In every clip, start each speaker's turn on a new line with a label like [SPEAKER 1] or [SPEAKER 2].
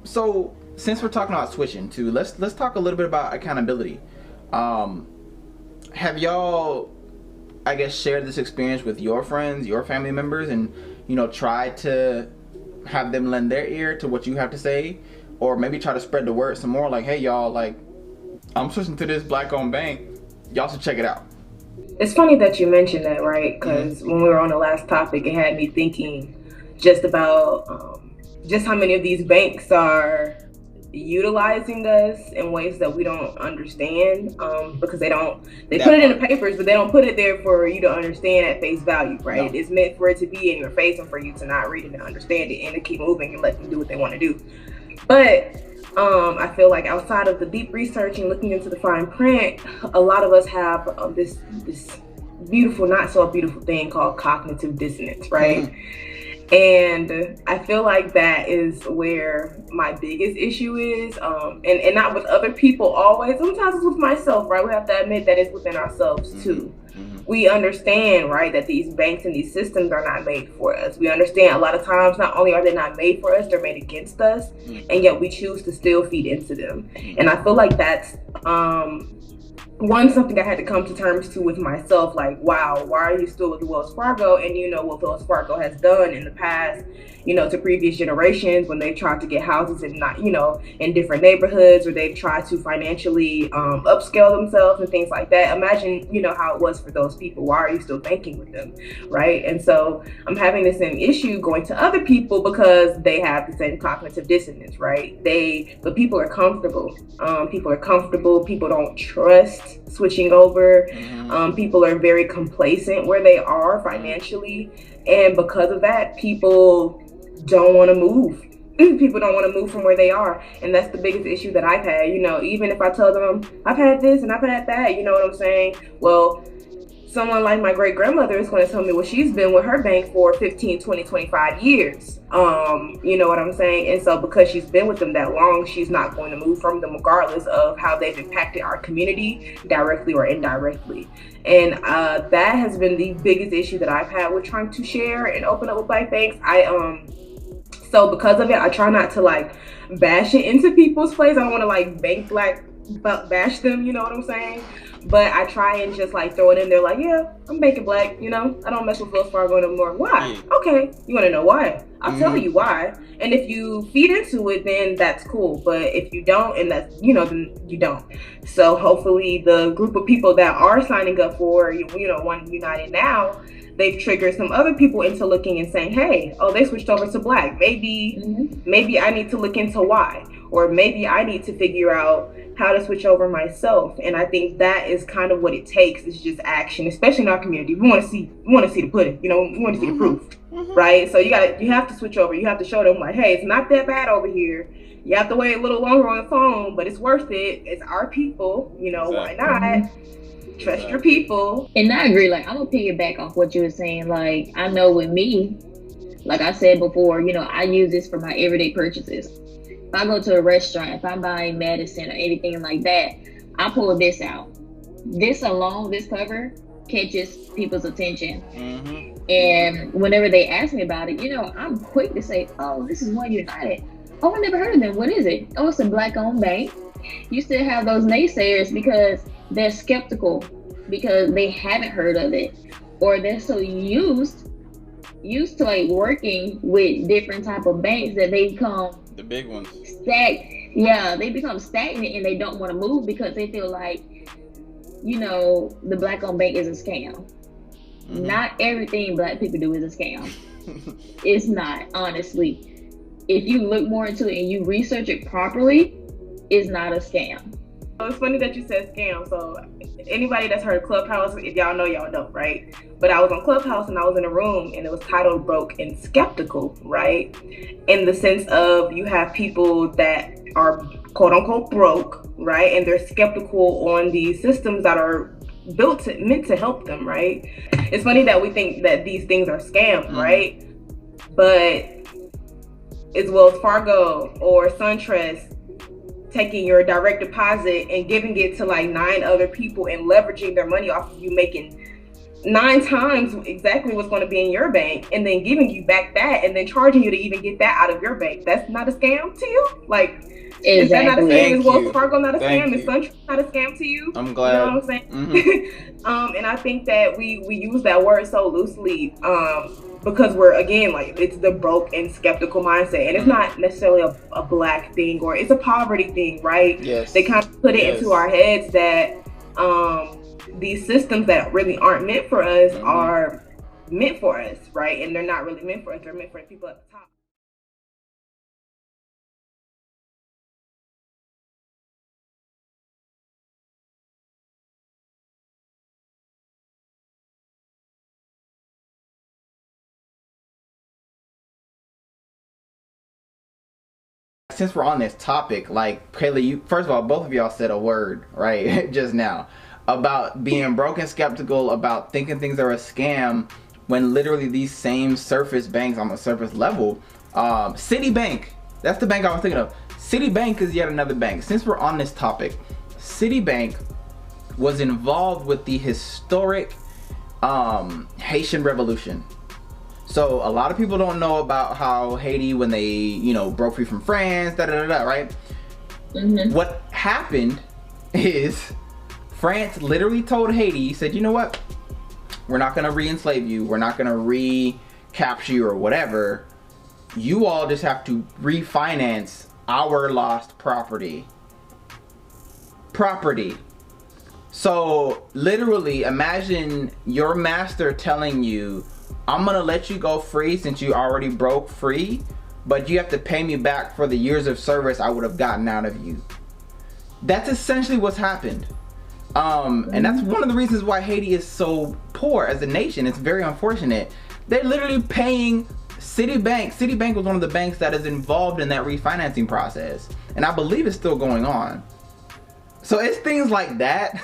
[SPEAKER 1] So since we're talking about switching to, let's talk a little bit about accountability. Have y'all, I guess, shared this experience with your friends, your family members, and tried to have them lend their ear to what you have to say, or maybe try to spread the word some more, like, hey y'all, like, I'm switching to this black-owned bank, y'all should check it out.
[SPEAKER 2] It's funny that you mentioned that, right? Because when we were on the last topic, it had me thinking just about just how many of these banks are utilizing us in ways that we don't understand, because they put it in the papers, but they don't put it there for you to understand at face value, right? No. It's meant for it to be in your face and for you to not read it and understand it and to keep moving and let them do what they want to do. But I feel like outside of the deep research and looking into the fine print, a lot of us have this beautiful, not so beautiful thing called cognitive dissonance, right? And I feel like that is where my biggest issue is, and not with other people always. Sometimes it's with myself, right? We have to admit that it's within ourselves too. We understand, right, that these banks and these systems are not made for us. We understand a lot of times not only are they not made for us, they're made against us, and yet we choose to still feed into them. And I feel like that's something I had to come to terms to with myself, like, wow, why are you still with Wells Fargo? And what Wells Fargo has done in the past, to previous generations when they've tried to get houses in not, in different neighborhoods, or they've tried to financially upscale themselves and things like that. Imagine, how it was for those people. Why are you still banking with them, right? And so I'm having the same issue going to other people because they have the same cognitive dissonance, right? But people are comfortable. People don't trust switching over. People are very complacent where they are financially, and because of that, people don't want to move. People don't want to move from where they are, and that's the biggest issue that I've had. Even if I tell them I've had this and I've had that, you know what I'm saying? Well, someone like my great grandmother is going to tell me, well, she's been with her bank for 15, 20, 25 years. You know what I'm saying? And so because she's been with them that long, she's not going to move from them regardless of how they've impacted our community directly or indirectly. And that has been the biggest issue that I've had with trying to share and open up with black banks. So because of it, I try not to like bash it into people's place. I don't want to like bash them, you know what I'm saying? But I try and just like throw it in there like, yeah, I'm banking black, I don't mess with Wells Fargo no more. Why? Okay, you want to know why? I'll tell you why. And if you feed into it, then that's cool. But if you don't, and that's, then you don't. So hopefully the group of people that are signing up for, One United now, they've triggered some other people into looking and saying, hey, they switched over to black. Maybe I need to look into why, or maybe I need to figure out how to switch over myself. And I think that is kind of what it takes, is just action, especially in our community. We want to see the pudding, we want to see the proof, right? So you have to switch over. You have to show them like, hey, it's not that bad over here. You have to wait a little longer on the phone, but it's worth it. It's our people, Why not? Trust your people.
[SPEAKER 3] And I agree. Like, I'm gonna piggyback off what you were saying. Like, I know with me, like I said before, I use this for my everyday purchases. If I go to a restaurant, if I'm buying medicine or anything like that, I pull this out. This alone, this cover, catches people's attention. And whenever they ask me about it, I'm quick to say, oh, this is One United. Oh, I never heard of them. What is it? Oh, it's a black-owned bank. You still have those naysayers because they're skeptical, because they haven't heard of it, or they're so used to like working with different type of banks that they become
[SPEAKER 1] the big ones.
[SPEAKER 3] They become stagnant and they don't want to move because they feel like, the black-owned bank is a scam. Not everything black people do is a scam. It's not, honestly. If you look more into it and you research it properly, it's not a scam.
[SPEAKER 2] It's funny that you said scam. So anybody that's heard of Clubhouse, if y'all know, y'all don't, right? But I was on Clubhouse and I was in a room and it was titled Broke and Skeptical, right? In the sense of you have people that are quote unquote broke, right? And they're skeptical on these systems that are meant to help them, right? It's funny that we think that these things are scams, right? But it's Wells Fargo or SunTrust taking your direct deposit and giving it to like 9 other people and leveraging their money off of you making 9 times exactly what's going to be in your bank, and then giving you back that, and then charging you to even get that out of your bank. That's not a scam to you? Like,
[SPEAKER 3] Exactly.
[SPEAKER 2] is that not a scam?
[SPEAKER 1] Thank
[SPEAKER 2] Is Wells
[SPEAKER 1] you.
[SPEAKER 2] Fargo not a
[SPEAKER 1] Thank
[SPEAKER 2] scam?
[SPEAKER 1] you.
[SPEAKER 2] Is SunTrust not a scam to you?
[SPEAKER 1] I'm glad.
[SPEAKER 2] You know what I'm saying? And I think that we use that word so loosely because we're, again, like, it's the broke and skeptical mindset, and it's not necessarily a black thing, or it's a poverty thing, right?
[SPEAKER 1] Yes.
[SPEAKER 2] They kind of put it into our heads that these systems that really aren't meant for us are meant for us, right? And they're not really meant for us. They're meant for the people at the top.
[SPEAKER 1] Since we're on this topic, like, Kayla, you, first of all, both of y'all said a word, right, just now, about being broke and skeptical, about thinking things are a scam, when literally these same surface banks on the surface level, Citibank, that's the bank I was thinking of. Citibank is yet another bank. Since we're on this topic, Citibank was involved with the historic Haitian Revolution. So a lot of people don't know about how Haiti, when they, you know, broke free from France, right? What happened is France literally told Haiti, said, you know what? We're not gonna re-enslave you. We're not gonna recapture you or whatever. You all just have to refinance our lost property. So literally, imagine your master telling you, I'm gonna let you go free since you already broke free, but you have to pay me back for the years of service I would have gotten out of you. That's essentially what's happened. And that's one of the reasons why Haiti is so poor as a nation. It's very unfortunate. They're literally paying Citibank. Citibank was one of the banks that is involved in that refinancing process. And I believe it's still going on. So it's things like that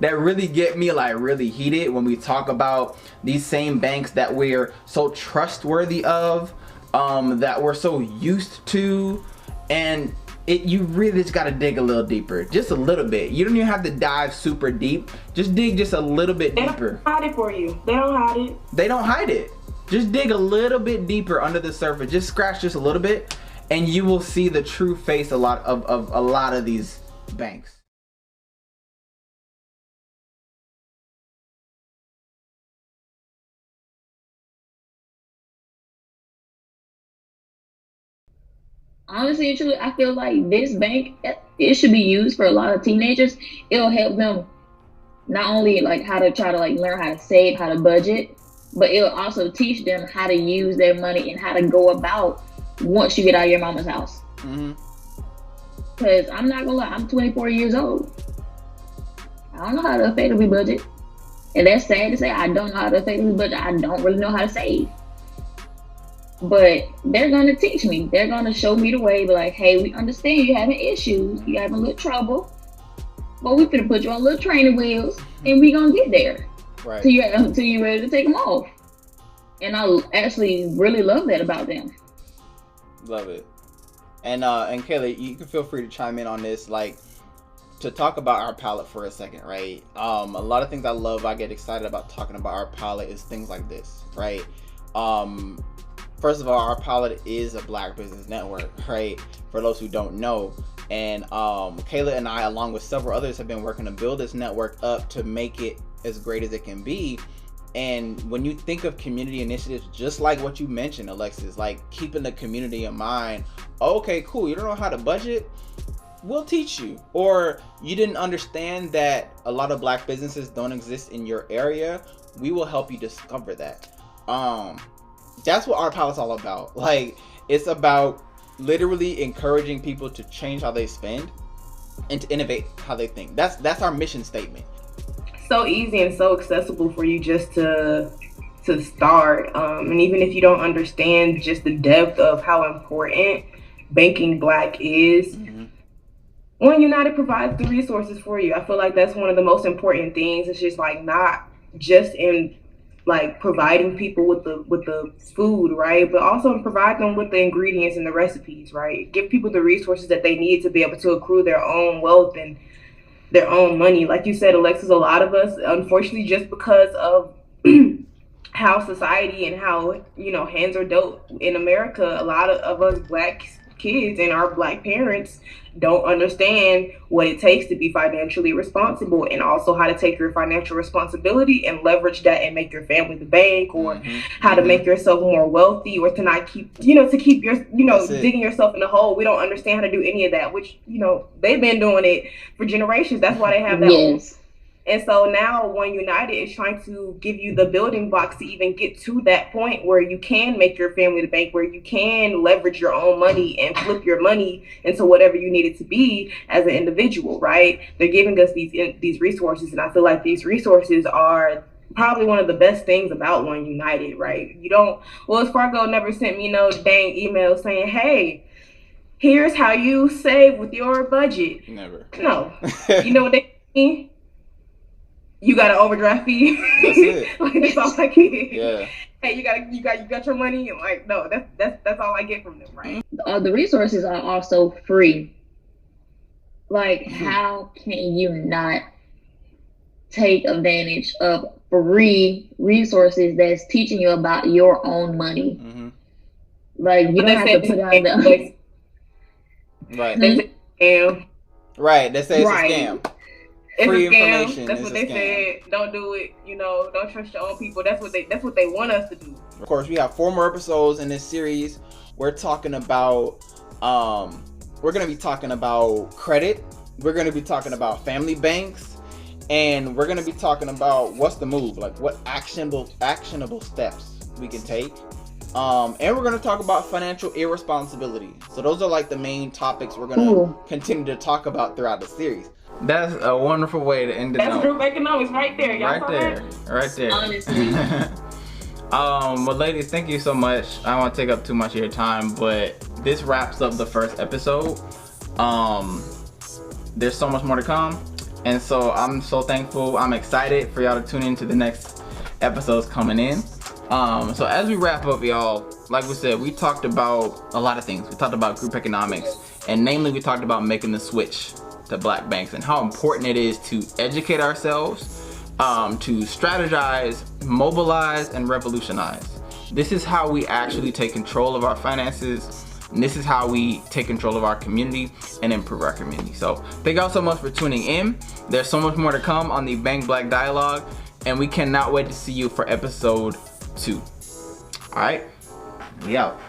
[SPEAKER 1] that really get me, like, really heated when we talk about these same banks that we're so trustworthy of, that we're so used to, and you really just gotta dig a little deeper, just a little bit. You don't even have to dive super deep. Just dig just a little bit deeper.
[SPEAKER 2] They don't hide it for you. They don't hide it.
[SPEAKER 1] They don't hide it. Just dig a little bit deeper under the surface. Just scratch just a little bit, and you will see the true face of a lot of these banks.
[SPEAKER 3] Honestly and truly, I feel like this bank, it should be used for a lot of teenagers. It'll help them not only like how to try to like learn how to save, how to budget, but it'll also teach them how to use their money and how to go about once you get out of your mama's house. Because I'm not gonna lie, I'm 24 years old. I don't know how to effectively budget. And that's sad to say, I don't know how to effectively budget. I don't really know how to save. But they're gonna teach me. They're gonna show me the way. Be like, hey, we understand you having issues. You having a little trouble. But we finna put you on little training wheels, and we gonna get there.
[SPEAKER 1] Right.
[SPEAKER 3] Till you're ready to take them off. And I actually really love that about them.
[SPEAKER 1] Love it. And Kayla, you can feel free to chime in on this, like, to talk about our palette for a second, right? A lot of things I get excited about talking about our palette is things like this, right? First of all, our pilot is a Black business network, right? For those who don't know. And Kayla and I, along with several others, have been working to build this network up to make it as great as it can be. And when you think of community initiatives, just like what you mentioned, Alexis, like keeping the community in mind. Okay, cool. You don't know how to budget? We'll teach you. Or you didn't understand that a lot of Black businesses don't exist in your area? We will help you discover that. That's what our pilot's all about. Like, it's about literally encouraging people to change how they spend and to innovate how they think. That's our mission statement.
[SPEAKER 2] So easy and so accessible for you just to start. And even if you don't understand just the depth of how important banking Black is, One United provides the resources for you. I feel like that's one of the most important things. It's just like not just in like providing people with the food, right? But also provide them with the ingredients and the recipes, right? Give people the resources that they need to be able to accrue their own wealth and their own money. Like you said, Alexis, a lot of us, unfortunately, just because of how society and how, you know, hands are dealt in America. A lot of us black kids and our black parents don't understand what it takes to be financially responsible, and also how to take your financial responsibility and leverage that and make your family the bank, or how to make yourself more wealthy, or to not keep, you know, to keep your, you know, digging yourself in the hole. We don't understand how to do any of that, which, you know, they've been doing it for generations. That's why they have that. And so now One United is trying to give you the building blocks to even get to that point where you can make your family the bank, where you can leverage your own money and flip your money into whatever you need it to be as an individual, right? They're giving us these resources, and I feel like these resources are probably one of the best things about One United, right? You don't, Wells Fargo never sent me no dang email saying, hey, here's how you save with your budget.
[SPEAKER 1] Never.
[SPEAKER 2] No. You know what they mean? You got an overdraft fee.
[SPEAKER 1] That's it.
[SPEAKER 2] Like, that's all I get.
[SPEAKER 1] Yeah.
[SPEAKER 2] Hey, you got your money. And like, no, that's all I get from them, right?
[SPEAKER 3] The resources are also free. Like, how can you not take advantage of free resources that's teaching you about your own money? Like, you don't have to put on the
[SPEAKER 1] right.
[SPEAKER 2] They say scam.
[SPEAKER 1] Right. They say it's a scam.
[SPEAKER 2] It's
[SPEAKER 1] free
[SPEAKER 2] a scam.
[SPEAKER 1] information.
[SPEAKER 2] That's what they said. Don't do it. You know, don't trust your own people. That's what they want us to do.
[SPEAKER 1] Of course, we have 4 more episodes in this series. We're talking about we're gonna be talking about credit. We're gonna be talking about family banks, and we're gonna be talking about what's the move, like what actionable steps we can take. And we're gonna talk about financial irresponsibility. So those are like the main topics we're gonna continue to talk about throughout the series. That's a wonderful way to end the note.
[SPEAKER 2] That's group economics right there. Y'all
[SPEAKER 1] Right there.
[SPEAKER 3] Honestly.
[SPEAKER 1] Well, ladies, thank you so much. I don't want to take up too much of your time, but this wraps up the first episode. There's so much more to come, and so I'm so thankful. I'm excited for y'all to tune into the next episodes coming in. So as we wrap up, y'all, like we said, we talked about a lot of things. We talked about group economics, and namely we talked about making the switch to black banks and how important it is to educate ourselves, to strategize, mobilize, and revolutionize. This is how we actually take control of our finances, and this is how we take control of our community and improve our community. So thank y'all so much for tuning in. There's so much more to come on the Bank Black Dialogue, and we cannot wait to see you for episode 2. All right, we out.